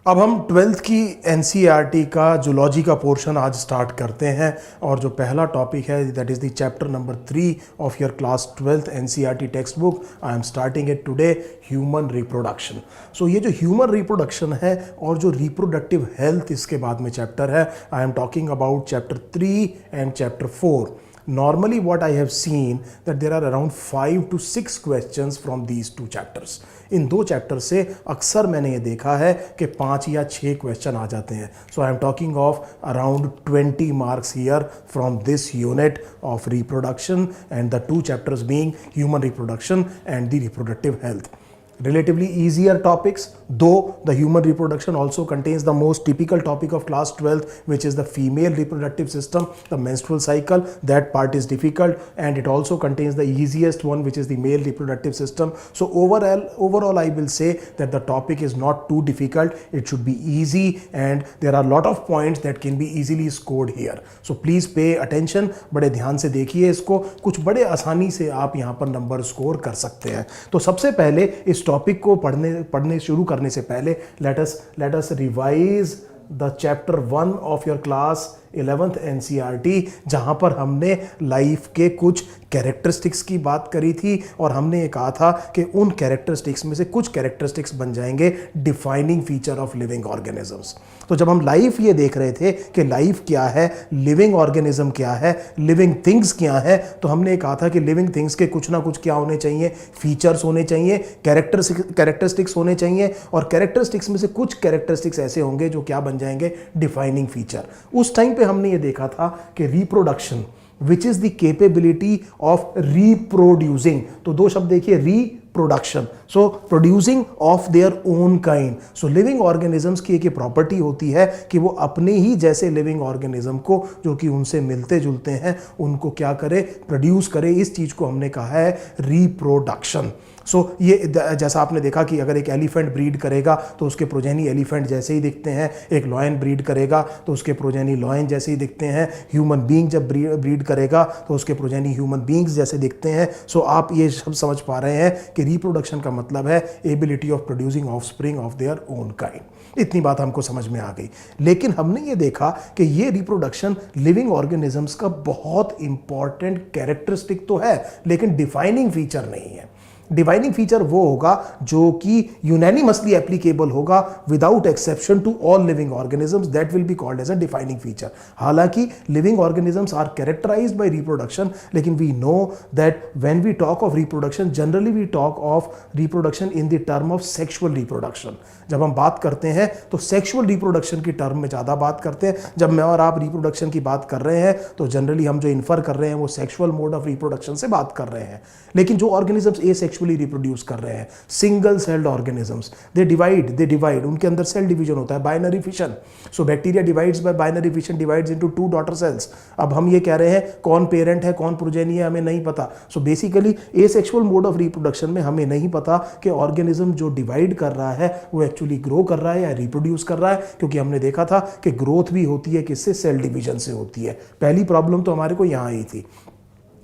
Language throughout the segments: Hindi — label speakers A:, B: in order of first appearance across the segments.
A: अब हम ट्वेल्थ की एनसीईआरटी का जूलॉजी का पोर्शन आज स्टार्ट करते हैं और जो पहला टॉपिक है that is the chapter number 3 of your class 12th NCERT textbook. I am starting it today, human reproduction. So ये जो ह्यूमन रिप्रोडक्शन है और जो रिप्रोडक्टिव हेल्थ इसके बाद में चैप्टर है, आई am talking about chapter 3 and chapter 4। Normally what I have seen that there are around 5 to 6 questions from these two chapters. इन दो चैप्टर से अक्सर मैंने ये देखा है कि 5 या 6 क्वेश्चन आ जाते हैं। So I am talking of around 20 marks here from this unit of reproduction and the two chapters being human reproduction and the reproductive health. Relatively easier topics, though the human reproduction also contains the most typical topic of class 12, which is the female reproductive system, the menstrual cycle. That part is difficult, and it also contains the easiest one, which is the male reproductive system. So overall I will say that the topic is not too difficult. It should be easy, and there are a lot of points that can be easily scored here. So please pay attention. बड़े ध्यान से देखिए इसको, कुछ बड़े आसानी से आप यहाँ पर नंबर स्कोर कर सकते हैं। तो सबसे पहले इस टॉपिक को पढ़ने शुरू करने से पहले let us revise the chapter 1 of your class 11th NCERT, जहां पर हमने लाइफ के कुछ कैरेक्टरिस्टिक्स की बात करी थी और हमने ये कहा था कि उन कैरेक्टरिस्टिक्स में से कुछ कैरेक्टरिस्टिक्स बन जाएंगे defining feature of living organisms. तो जब हम लाइफ ये देख रहे थे कि लाइफ क्या है, लिविंग ऑर्गेनिज्म क्या है, लिविंग थिंग्स क्या है, तो हमने कहा था कि लिविंग थिंग्स के कुछ ना कुछ क्या होने चाहिए, फीचर्स होने चाहिए, कैरेक्टरिस्टिक्स होने चाहिए, और कैरेक्टरिस्टिक्स में से कुछ कैरेक्टरिस्टिक्स ऐसे होंगे जो क्या बन जाएंगे, डिफाइनिंग फीचर। उस टाइम पे हमने ये देखा था कि reproduction which is the capability of reproducing, तो दो शब्द देखिए, reproduction, so producing of their own kind. So living organisms की एक प्रॉपर्टी होती है कि वो अपने ही जैसे लिविंग ऑर्गेनिज्म को जो कि उनसे मिलते जुलते हैं उनको क्या करे, प्रोड्यूस करे। इस चीज को हमने कहा है रिप्रोडक्शन। सो ये जैसा आपने देखा कि अगर एक एलिफेंट ब्रीड करेगा तो उसके प्रोजेनी एलिफेंट जैसे ही दिखते हैं, एक लॉयन ब्रीड करेगा तो उसके प्रोजेनी लॉयन जैसे ही दिखते हैं, ह्यूमन बीइंग जब ब्रीड करेगा तो उसके प्रोजेनी ह्यूमन बीइंग्स जैसे दिखते हैं। सो आप ये सब समझ पा रहे हैं कि रिप्रोडक्शन का मतलब है ability of producing offspring of their own kind. इतनी बात हमको समझ में आ गई। लेकिन हमने ये देखा कि ये रिप्रोडक्शन लिविंग ऑर्गेनिजम्स का बहुत इंपॉर्टेंट कैरेक्टरिस्टिक तो है लेकिन डिफाइनिंग फीचर नहीं है। डिफाइनिंग फीचर वो होगा जो कि यूनैनिमसली एप्लीकेबल होगा without exception to all living organisms, that will be called as a defining feature. हालांकि living organisms are characterized by reproduction, लेकिन we know that when we talk of reproduction generally we talk of reproduction in the term of sexual reproduction. जब हम बात करते हैं तो सेक्सुअल रिप्रोडक्शन की टर्म में ज़्यादा बात करते हैं। जब मैं और आप रिप्रोडक्शन की बात कर रहे हैं तो जनरली हम जो इन्फर कर रहे हैं वो सेक्सुअल मोड ऑफ रिप्रोडक्शन से बात कर रहे हैं। लेकिन जो ऑर्गेनिजम्स एसेक्सुअली रिप्रोड्यूस कर रहे हैं, single celled organisms, they divide, उनके अंदर सेल डिवीजन होता है, binary fission. So bacteria divides bye binary fission, divides into 2 daughter cells. अब हम ये कह रहे हैं कौन पेरेंट है कौन प्रोजेनी है हमें नहीं पता। So basically asexual mode of reproduction में हमें नहीं पता कि ऑर्गेनिज्म जो डिवाइड कर रहा है वो एक्चुअली ग्रो कर रहा है या रिप्रोड्यूस कर रहा है, क्योंकि हमने देखा था कि ग्रोथ भी होती है किससे, सेल डिवीजन से होती है। पहली प्रॉब्लम तो हमारे को यहाँ आई थी।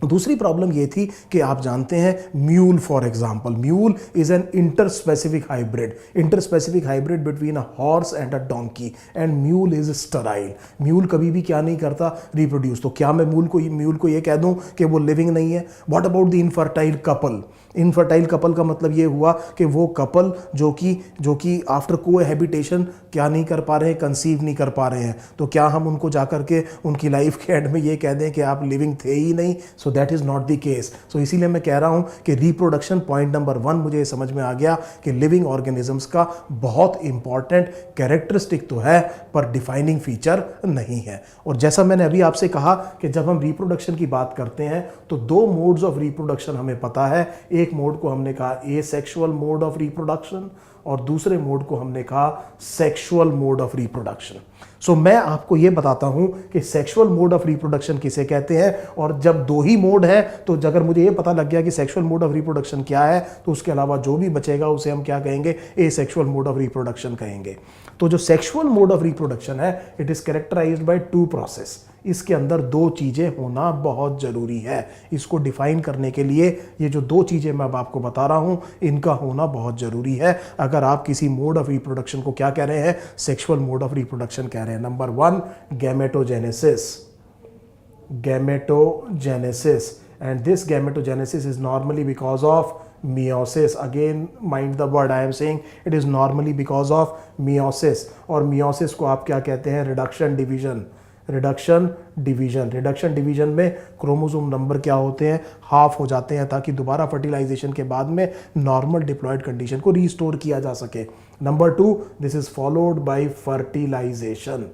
A: दूसरी प्रॉब्लम ये थी कि आप जानते हैं mule, for example, mule is an interspecific hybrid between a horse and a donkey, and mule is Sterlite. Mule कभी भी क्या नहीं करता, रिप्रोड्यूस। तो क्या मैं म्यूल को ये कह दूं कि वो लिविंग नहीं है? What about the infertile couple? Infertile couple का मतलब ये हुआ कि वो कपल जो कि आफ्टर कोहैबिटेशन क्या नहीं कर पा रहे हैं, कंसीव नहीं कर पा रहे हैं, तो क्या हम उनको जाकर के उनकी लाइफ के एंड में ये कह दें कि आप लिविंग थे ही नहीं? So that is not the case. So इसीलिए मैं कह रहा हूं कि रिप्रोडक्शन पॉइंट नंबर 1 मुझे समझ में आ गया कि लिविंग ऑर्गेनिजम्स का बहुत इंपॉर्टेंट कैरेक्टरिस्टिक तो है पर डिफाइनिंग फीचर नहीं है। और जैसा मैंने अभी आपसे कहा कि जब हम रिप्रोडक्शन की बात करते हैं तो 2 मोड्स ऑफ रिप्रोडक्शन हमें पता है। एक मोड को हमने कहा एसेक्सुअल मोड ऑफ रिप्रोडक्शन और दूसरे मोड को हमने कहा सेक्सुअल मोड ऑफ रिप्रोडक्शन। सो मैं आपको यह बताता हूं कि सेक्सुअल मोड ऑफ रिप्रोडक्शन किसे कहते हैं, और जब 2 ही मोड है तो अगर मुझे यह पता लग गया कि सेक्सुअल मोड ऑफ रिप्रोडक्शन क्या है तो उसके अलावा जो भी बचेगा उसे हम क्या कहेंगे, एसेक्सुअल मोड ऑफ रिप्रोडक्शन कहेंगे। तो जो सेक्सुअल मोड ऑफ रिप्रोडक्शन है it is characterised by 2 process. इसके अंदर 2 चीजें होना बहुत जरूरी है। इसको डिफाइन करने के लिए ये जो 2 चीजें मैं अब आपको बता रहा हूं इनका होना बहुत जरूरी है। अगर अगर आप किसी मोड ऑफ रिप्रोडक्शन को क्या कह रहे हैं, सेक्सुअल मोड ऑफ रिप्रोडक्शन कह रहे हैं। Number 1 gametogenesis, gametogenesis, and this gametogenesis is normally because of meiosis. Again mind the word I am saying, it is normally because of meiosis, और meiosis को आप क्या कहते हैं, reduction division, reduction division. Reduction division में क्रोमोसोम नंबर क्या होते हैं, हाफ हो जाते हैं, ताकि दोबारा फर्टिलाइजेशन के बाद में नॉर्मल डिप्लॉयड कंडीशन को रीस्टोर किया जा सके। Number 2 this is followed by fertilization,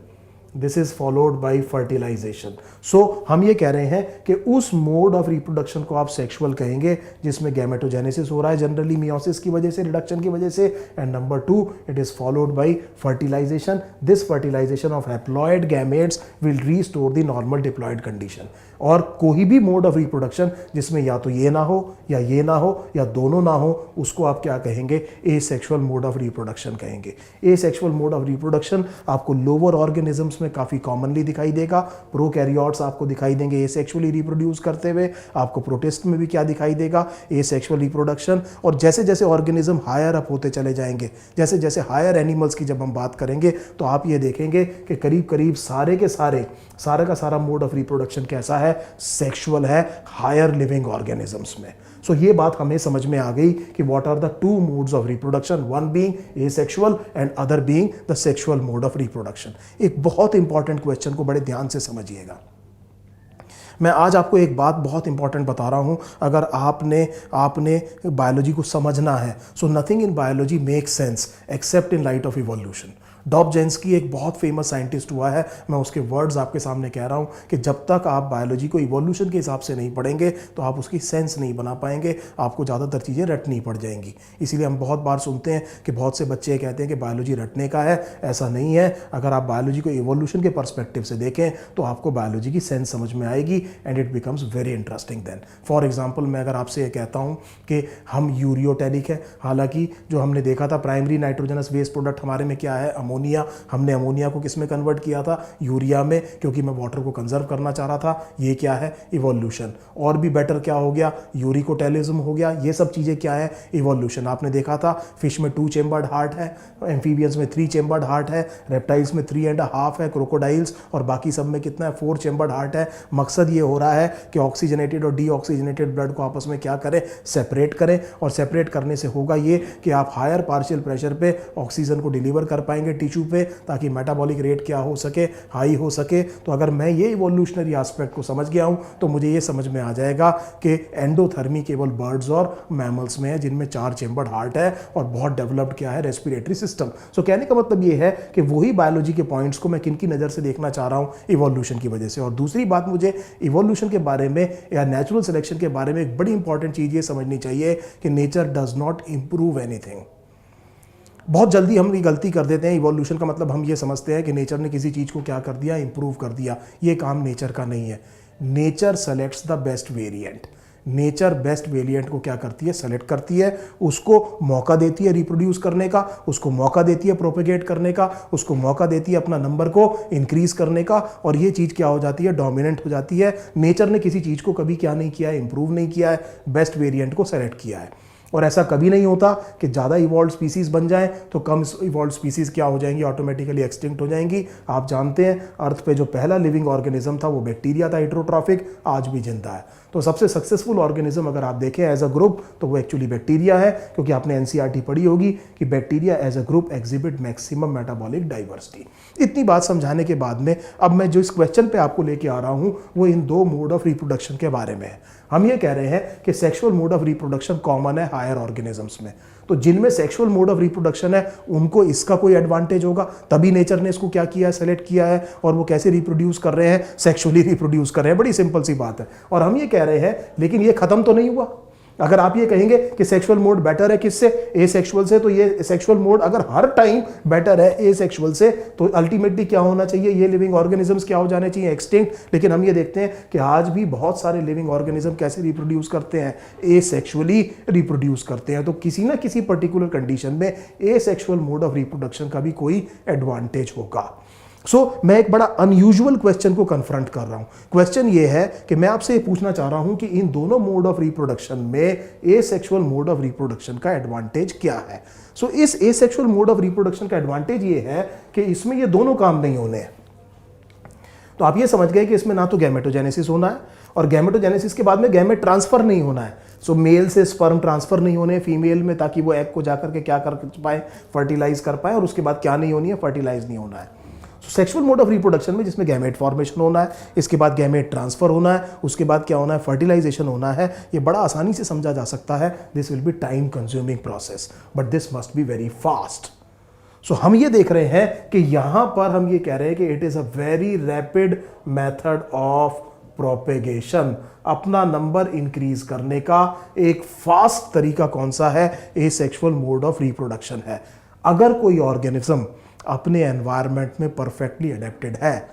A: this is followed by fertilization. So हम ये कह रहे हैं कि उस मोड ऑफ रिप्रोडक्शन को आप सेक्सुअल कहेंगे जिसमें गैमेटोजेनेसिस हो रहा है, जनरली मियोसिस की वजह से, रिडक्शन की वजह से। And number 2 it is followed by fertilisation. This fertilisation of haploid gametes will restore the normal diploid condition. और कोई भी मोड ऑफ रिप्रोडक्शन जिसमें या तो ये ना हो या ये ना हो या दोनों ना हो, उसको आप क्या कहेंगे, एसेक्सुअल मोड ऑफ रिप्रोडक्शन कहेंगे। एसेक्सुअल मोड ऑफ रिप्रोडक्शन आपको लोअर ऑर्गेनिजम्स में काफी कॉमनली दिखाई देगा। प्रोकैरियोट्स आपको दिखाई देंगे एसेक्सुअली रिप्रोड्यूस करते हुए, आपको प्रोटिस्ट में भी क्या दिखाई देगा, एसेक्सुअल रिप्रोडक्शन। और जैसे जैसे ऑर्गेनिज्म हायर अप होते चले जाएंगे, जैसे जैसे हायर एनिमल्स की जब हम बात करेंगे, तो आप ये देखेंगे कि करीब करीब सारे के सारे का सारा मोड ऑफ रिप्रोडक्शन कैसा है, सेक्सुअल है हायर लिविंग ऑर्गेनिजम्स में। सो ये बात हमें समझ में आ गई कि what are the 2 modes of reproduction, one being asexual and other being the sexual mode of reproduction. एक बहुत इंपॉर्टेंट क्वेश्चन को बड़े ध्यान से समझिएगा। मैं आज आपको एक बात बहुत इंपॉर्टेंट बता रहा हूं, अगर आपने बायोलॉजी को समझना है, so nothing in biology makes sense except in light of evolution. Dobzhansky एक बहुत फेमस साइंटिस्ट हुआ है, मैं उसके वर्ड्स आपके सामने कह रहा हूं कि जब तक आप बायोलॉजी को इवोल्यूशन के हिसाब से नहीं पढ़ेंगे तो आप उसकी सेंस नहीं बना पाएंगे, आपको ज़्यादातर चीज़ें रटनी पड़ जाएंगी। इसीलिए हम बहुत बार सुनते हैं कि बहुत से बच्चे कहते हैं कि बायोलॉजी रटने का है, ऐसा नहीं है। अगर आप बायोलॉजी को इवोल्यूशन के पर्सपेक्टिव से देखें तो आपको बायोलॉजी की सेंस समझ में आएगी and it becomes very interesting then. For example, मैं अगर आपसे ये कहता हूँ कि हम यूरियोटेलिक है, हालांकि जो हमने देखा था प्राइमरी नाइट्रोजनस वेस्ट प्रोडक्ट हमारे में क्या है, अमोनिया। हमने अमोनिया को किस में कन्वर्ट किया था, यूरिया में, क्योंकि मैं वाटर को कंजर्व करना चाह रहा था। ये क्या है, इवोल्यूशन। और भी बेटर क्या हो गया, यूरिकोटेलिज्म हो गया। ये सब चीज़ें क्या है, इवोल्यूशन। आपने देखा था फिश में 2 चेम्बर्ड हार्ट है, एम्फीबियंस में 3 चेम्बर्ड हार्ट है, रेप्टाइल्स में 3.5 है, क्रोकोडाइल्स और बाकी सब में कितना है, 4 चेम्बर्ड हार्ट है। मकसद ये हो रहा है कि ऑक्सीजनेटेड और डीऑक्सीजनेटेड ब्लड को आपस में क्या करें, सेपरेट करें। और सेपरेट करने से होगा ये कि आप हायर पार्शियल प्रेशर पे ऑक्सीजन को डिलीवर कर पाएंगे टिश्यू पे, ताकि मेटाबॉलिक रेट क्या हो सके, हाई हो सके। तो अगर मैं ये इवोल्यूशनरी एस्पेक्ट को समझ गया हूं तो मुझे ये समझ में आ जाएगा कि एंडोथर्मी केवल बर्ड्स और मैमल्स में है, जिनमें 4 चेम्बर्ड हार्ट है और बहुत डेवलप्ड क्या है, रेस्पिरेटरी सिस्टम। सो कहने का मतलब ये है कि वही बायोलॉजी के पॉइंट्स को मैं किन की नज़र से देखना चाह रहा हूं, इवोल्यूशन की वजह से। और दूसरी बात, मुझे इवोल्यूशन के बारे में या नेचुरल सिलेक्शन के बारे में एक बड़ी इंपॉर्टेंट चीज़ ये समझनी चाहिए कि nature does not improve anything. बहुत जल्दी हम ये गलती कर देते हैं, इवोल्यूशन का मतलब हम ये समझते हैं कि नेचर ने किसी चीज़ को क्या कर दिया, इंप्रूव कर दिया। ये काम नेचर का नहीं है। Nature selects the best variant. Nature best variant को क्या करती है, सेलेक्ट करती है, उसको मौका देती है रिप्रोड्यूस करने का, उसको मौका देती है प्रोपेगेट करने का, उसको मौका देती है अपना नंबर को इंक्रीज करने का, और ये चीज़ क्या हो जाती है, डोमिनेंट हो जाती है। नेचर ने किसी चीज़ को कभी क्या नहीं किया है, इंप्रूव नहीं किया है, बेस्ट वेरिएंट को सेलेक्ट किया है। और ऐसा कभी नहीं होता कि ज़्यादा इवॉल्व स्पीसीज बन जाएं तो कम इवॉल्व स्पीसीज क्या हो जाएंगी, ऑटोमेटिकली एक्सटिंक्ट हो जाएंगी। आप जानते हैं अर्थ पे जो पहला लिविंग ऑर्गेनिज्म था वो बैक्टीरिया था, हेटेरोट्रॉफिक, आज भी जिंदा है। तो सबसे सक्सेसफुल ऑर्गेनिज्म अगर आप देखें एज अ ग्रुप तो वो एक्चुअली बैक्टीरिया है, क्योंकि आपने एनसीईआरटी पढ़ी होगी कि bacteria as a group exhibit maximum metabolic diversity. इतनी बात समझाने के बाद में अब मैं जो इस क्वेश्चन पे आपको लेके आ रहा हूं वो इन 2 मोड ऑफ रिप्रोडक्शन के बारे में है। हम ये कह रहे हैं कि sexual mode of reproduction common है हायर ऑर्गेनिजम्स में, तो जिनमें सेक्सुअल मोड ऑफ रिप्रोडक्शन है उनको इसका कोई एडवांटेज होगा, तभी नेचर ने इसको क्या किया है, सेलेक्ट किया है। और वो कैसे रिप्रोड्यूस कर रहे हैं, सेक्सुअली रिप्रोड्यूस कर रहे हैं। बड़ी सिंपल सी बात है। और हम ये कह रहे हैं लेकिन ये खत्म तो नहीं हुआ। अगर आप ये कहेंगे कि सेक्सुअल मोड बेटर है किससे, एसेक्सुअल से, तो ये सेक्सुअल मोड अगर हर टाइम बेटर है एसेक्सुअल से तो अल्टीमेटली क्या होना चाहिए, ये लिविंग ऑर्गेनिजम्स क्या हो जाने चाहिए, एक्सटिंक्ट। लेकिन हम ये देखते हैं कि आज भी बहुत सारे लिविंग ऑर्गेनिज्म कैसे रिप्रोड्यूस करते हैं, एसेक्सुअली रिप्रोड्यूस करते हैं। तो किसी ना किसी पर्टिकुलर कंडीशन में एसेक्सुअल मोड ऑफ रिप्रोडक्शन का भी कोई एडवांटेज होगा। मैं एक बड़ा अनयूजुअल क्वेश्चन को कन्फ्रंट कर रहा हूं। क्वेश्चन ये है कि मैं आपसे पूछना चाह रहा हूं कि इन दोनों मोड ऑफ रिप्रोडक्शन में एसेक्सुअल मोड ऑफ रिप्रोडक्शन का एडवांटेज क्या है। इस एसेक्सुअल मोड ऑफ रिप्रोडक्शन का एडवांटेज ये है कि इसमें ये दोनों काम नहीं होने हैं। तो आप ये समझ गए कि इसमें ना तो गैमेटोजेनेसिस होना है और गैमेटोजेनेसिस के बाद में गैमेट ट्रांसफर नहीं होना है। मेल से स्पर्म ट्रांसफर नहीं होने फीमेल में, ताकि वो एग को जाकर के क्या कर पाए, फर्टिलाइज कर पाए, और उसके बाद क्या नहीं होनी है, फर्टिलाइज नहीं होना है। सेक्सुअल मोड ऑफ रिप्रोडक्शन में जिसमें गैमेट फॉर्मेशन होना है, इसके बाद गैमेट ट्रांसफर होना है, उसके बाद क्या होना है, फर्टिलाइजेशन होना है। ये बड़ा आसानी से समझा जा सकता है। This will be time consuming process, but this must be very fast. हम ये देख रहे हैं कि यहां पर हम ये कह रहे हैं कि it is a very rapid method of propagation. अपना नंबर इंक्रीज करने का एक फास्ट तरीका कौन सा है? एसेक्सुअल मोड ऑफ रिप्रोडक्शन है। अगर कोई ऑर्गेनिज्म अपने एनवायरनमेंट में परफेक्टली अडेप्टेड है,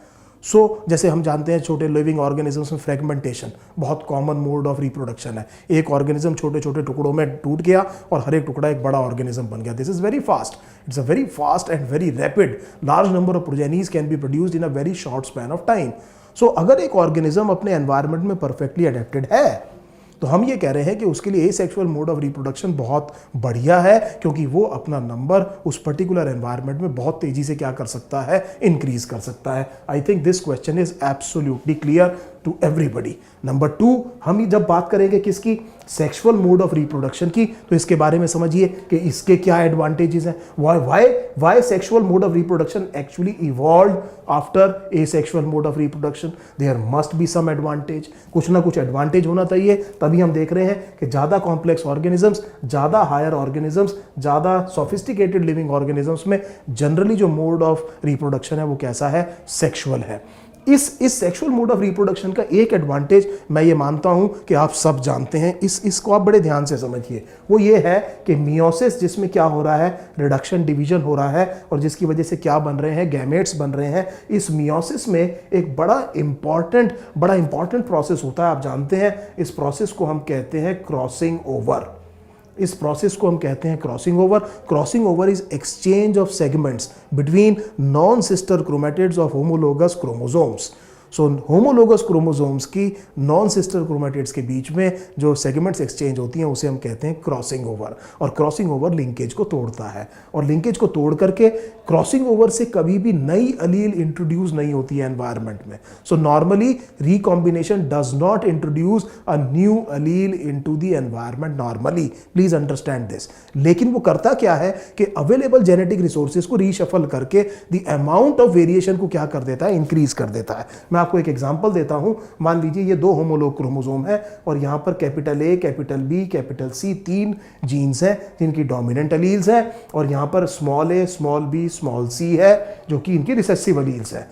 A: जैसे हम जानते हैं छोटे लिविंग ऑर्गेनिजम्स में फ्रेगमेंटेशन बहुत कॉमन मोड ऑफ रिप्रोडक्शन है। एक ऑर्गेनिज्म छोटे छोटे टुकड़ों में टूट गया और हर एक टुकड़ा एक बड़ा ऑर्गेनिज्म बन गया। This is very fast, it's a very fast and very rapid. Large number of progenies can be produced in a very short span of time. अगर एक ऑर्गेनिज्म अपने एनवायरनमेंट में परफेक्टली अडेप्टेड है, तो हम ये कह रहे हैं कि उसके लिए एसेक्सुअल मोड ऑफ रिप्रोडक्शन बहुत बढ़िया है, क्योंकि वो अपना नंबर उस पर्टिकुलर एनवायरनमेंट में बहुत तेजी से क्या कर सकता है, इंक्रीज कर सकता है। I think this question is absolutely clear to everybody. Number 2, हम जब बात करेंगे किसकी, सेक्सुअल मोड ऑफ रिप्रोडक्शन की, तो इसके बारे में समझिए कि इसके क्या एडवांटेजेस हैं। Why sexual mode of reproduction actually evolved after asexual mode of reproduction. There must be some advantage, कुछ ना कुछ एडवांटेज होना चाहिए। तभी हम देख रहे हैं कि ज्यादा कॉम्प्लेक्स ऑर्गेनिजम्स, ज्यादा हायर ऑर्गेनिजम्स, ज्यादा सोफिस्टिकेटेड लिविंग ऑर्गेनिजम्स में जनरली जो मोड ऑफ रिप्रोडक्शन है वो कैसा है, सेक्सुअल है। इस सेक्सुअल मोड ऑफ रिप्रोडक्शन का एक एडवांटेज मैं ये मानता हूं कि आप सब जानते हैं, इसको आप बड़े ध्यान से समझिए। वो ये है कि मियोसिस, जिसमें क्या हो रहा है, रिडक्शन डिवीजन हो रहा है, और जिसकी वजह से क्या बन रहे हैं, गैमेट्स बन रहे हैं। इस मियोसिस में एक बड़ा इंपॉर्टेंट प्रोसेस होता है, आप जानते हैं। इस प्रोसेस को हम कहते हैं क्रॉसिंग ओवर। इस प्रोसेस को हम कहते हैं crossing over. Crossing over is exchange of segments between non sister chromatids of homologous chromosomes. Homologous chromosomes की नॉन सिस्टर क्रोमैटिड्स के बीच में जो सेगमेंट्स एक्सचेंज होती हैं उसे हम कहते हैं क्रॉसिंग ओवर। और क्रॉसिंग ओवर लिंकेज को तोड़ता है, और लिंकेज को तोड़ करके क्रॉसिंग ओवर से कभी भी नई अलील इंट्रोड्यूस नहीं होती है एनवायरनमेंट में। Normally recombination does not introduce a new allele into the environment normally, please understand this. लेकिन वो करता क्या है कि अवेलेबल जेनेटिक रिसोर्सेज को रीशफल करके द अमाउंट ऑफ वेरिएशन को क्या कर देता है, इंक्रीज कर देता है। मैं आपको एक एग्जांपल देता हूं। मान लीजिए ये 2 होमोलोग क्रोमोसोम है, और यहां पर capital A, capital B, capital C 3 genes हैं जिनकी डोमिनेंट अलील्स हैं, और यहां पर स्मॉल ए, स्मॉल बी, स्मॉल सी है जो कि इनकी रिसेसिव अलील्स हैं।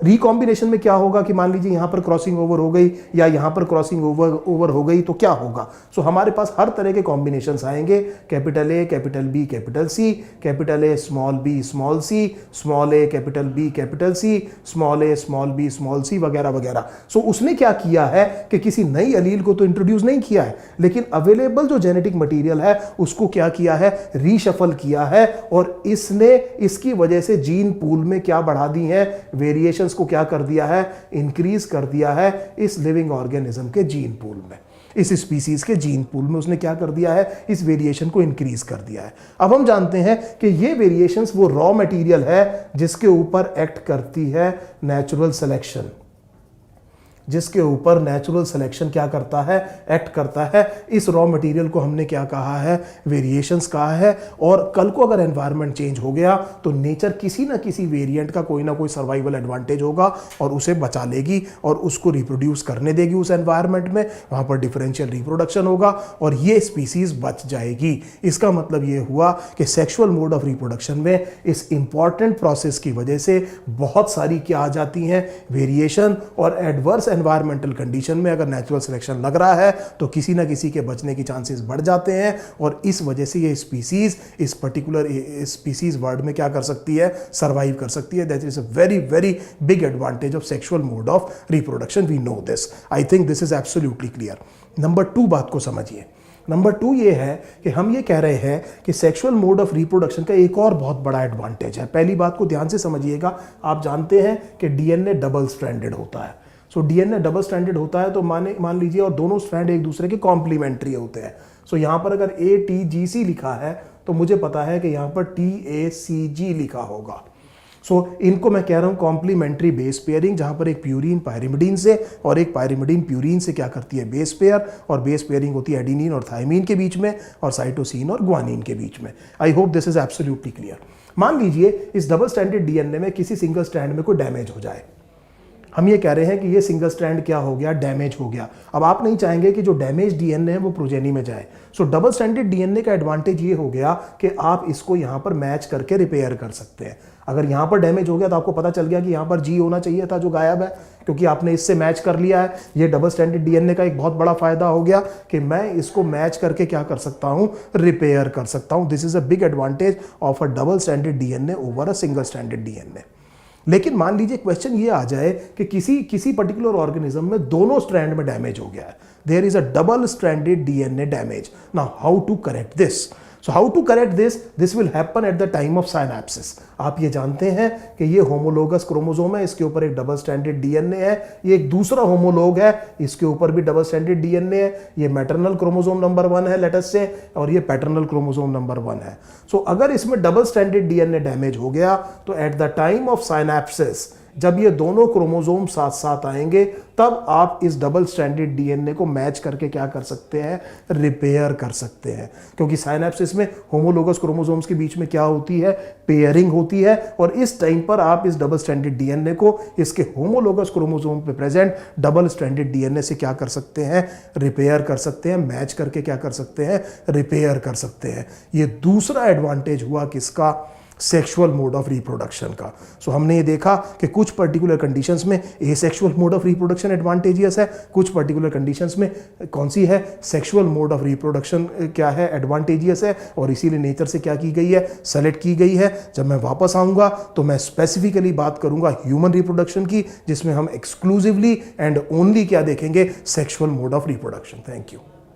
A: रिकॉम्बिनेशन में क्या होगा कि मान लीजिए यहां पर क्रॉसिंग ओवर हो गई या यहां पर क्रॉसिंग ओवर हो गई, तो क्या होगा? हमारे पास हर तरह के कॉम्बिनेशंस आएंगे, capital A, capital B, capital C, capital A, small B, small C, small A, capital B, capital C, small A, small B, small C, वगैरह वगैरह। उसने क्या किया है कि किसी नई अलील को तो इंट्रोड्यूस नहीं किया है, लेकिन अवेलेबल जो जेनेटिक मटीरियल है उसको क्या किया है, रीशफल किया है, और इसने इसकी वजह से जीन पूल में क्या बढ़ा दी है, वेरिएशंस को क्या कर दिया है, इंक्रीज कर दिया है इस लिविंग ऑर्गेनिज्म के जीन पूल में। इस स्पीसीज के जीन पूल में उसने क्या कर दिया है, इस वेरिएशन को इंक्रीज कर दिया है। अब हम जानते हैं कि ये वेरिएशंस वो रॉ मटेरियल है जिसके ऊपर एक्ट करती है नेचुरल सिलेक्शन, जिसके ऊपर नेचुरल सिलेक्शन क्या करता है, एक्ट करता है। इस रॉ मटेरियल को हमने क्या कहा है, वेरिएशंस कहा है। और कल को अगर एनवायरनमेंट चेंज हो गया तो नेचर किसी ना किसी वेरिएंट का कोई ना कोई सर्वाइवल एडवांटेज होगा और उसे बचा लेगी और उसको रिप्रोड्यूस करने देगी उस एनवायरनमेंट में। वहां पर डिफरेंशियल रिप्रोडक्शन होगा और ये स्पीसीज बच जाएगी। इसका मतलब ये हुआ कि सेक्सुअल मोड ऑफ रिप्रोडक्शन में इस इंपॉर्टेंट प्रोसेस की वजह से बहुत सारी क्या आ जाती हैं, वेरिएशन। और एडवर्स एनवायरमेंटल कंडीशन में अगर नेचुरल सिलेक्शन लग रहा है तो किसी ना किसी के बचने की चांसेस बढ़ जाते हैं, और इस वजह से ये स्पीसीज इस पर्टिकुलर स्पीसीज वर्ल्ड में क्या कर सकती है, सर्वाइव कर सकती है। That is a very very big advantage of sexual mode of reproduction, we know this. I think this is absolutely clear. Number 2 बात को समझिए। नंबर 2 ये है कि हम ये कह रहे हैं कि सेक्सुअल मोड ऑफ रिप्रोडक्शन का एक और बहुत बड़ा एडवांटेज है। पहली बात को ध्यान से समझिएगा, आप जानते हैं कि डीएनए डबल स्ट्रैंडेड होता है। सो डीएनए डबल स्ट्रैंडेड होता है तो मान लीजिए, और दोनों स्ट्रैंड एक दूसरे के कॉम्प्लीमेंट्री होते हैं। सो यहाँ पर अगर ATGC लिखा है तो मुझे पता है कि यहाँ पर TACG लिखा होगा। सो इनको मैं कह रहा हूँ कॉम्प्लीमेंट्री बेस पेयरिंग, जहाँ पर एक प्यूरीन पायरिमिडीन से और एक पायरिमिडीन प्यूरीन से क्या करती है, बेस पेयर, और बेस पेयरिंग होती है एडेनिन और थायमीन के बीच में और साइटोसिन और ग्वानिन के बीच में। I hope this is absolutely clear. मान लीजिए इस डबल स्ट्रैंडेड डीएनए में किसी सिंगल स्ट्रैंड में कोई डैमेज हो जाए। हम ये कह रहे हैं कि ये सिंगल स्ट्रैंड क्या हो गया, डैमेज हो गया। अब आप नहीं चाहेंगे कि जो डैमेज डीएनए है वो प्रोजेनी में जाए। सो डबल स्ट्रैंडेड डीएनए का एडवांटेज ये हो गया कि आप इसको यहाँ पर मैच करके रिपेयर कर सकते हैं। अगर यहाँ पर डैमेज हो गया तो आपको पता चल गया कि यहाँ पर G होना चाहिए था जो गायब है, क्योंकि आपने इससे मैच कर लिया है। ये डबल स्ट्रैंडेड डीएनए का एक बहुत बड़ा फायदा हो गया कि मैं इसको मैच करके क्या कर सकता हूं, रिपेयर कर सकता हूं। This is a big advantage of a double stranded DNA over a single stranded DNA. लेकिन मान लीजिए क्वेश्चन ये आ जाए कि किसी पर्टिकुलर ऑर्गेनिज्म में दोनों स्ट्रैंड में डैमेज हो गया है, there is a double stranded DNA damage. Now how to correct this? So how to correct this? This will happen at the time of synapsis. आप ये जानते हैं कि ये होमोलोगस क्रोमोसोम है, इसके ऊपर एक डबल स्ट्रैंडेड डीएनए है, ये एक दूसरा होमोलोग है, इसके ऊपर भी डबल स्ट्रैंडेड डीएनए है। ये मैटरनल क्रोमोसोम नंबर 1 है लेटस से, और ये पैटर्नल क्रोमोसोम नंबर 1 है। सो अगर इसमें डबल स्ट्रैंडेड डीएनए डैमेज हो गया तो at the time of synapses, जब ये दोनों क्रोमोसोम साथ साथ आएंगे, तब आप इस डबल स्ट्रैंडेड डीएनए को मैच करके क्या कर सकते हैं, रिपेयर कर सकते हैं। क्योंकि साइनैप्सिस में होमोलोगस क्रोमोसोम्स के बीच में क्या होती है, पेयरिंग होती है, और इस टाइम पर आप इस डबल स्ट्रैंडेड डीएनए को इसके होमोलोगस क्रोमोसोम पे प्रेजेंट डबल स्ट्रैंडेड डीएनए से क्या कर सकते हैं, रिपेयर कर सकते हैं, मैच करके क्या कर सकते हैं, रिपेयर कर सकते हैं। ये दूसरा एडवांटेज हुआ किसका, सेक्सुअल मोड ऑफ रिप्रोडक्शन का। सो हमने ये देखा कि कुछ पर्टिकुलर कंडीशंस में asexual mode of reproduction advantageous है, कुछ पर्टिकुलर कंडीशंस में कौन सी है, सेक्सुअल मोड ऑफ रिप्रोडक्शन क्या है, एडवांटेजियस है, और इसीलिए नेचर से क्या की गई है, सेलेक्ट की गई है। जब मैं वापस आऊंगा तो मैं स्पेसिफिकली बात करूंगा ह्यूमन रिप्रोडक्शन की, जिसमें हम एक्सक्लूसिवली एंड ओनली क्या देखेंगे, sexual mode of reproduction. Thank you.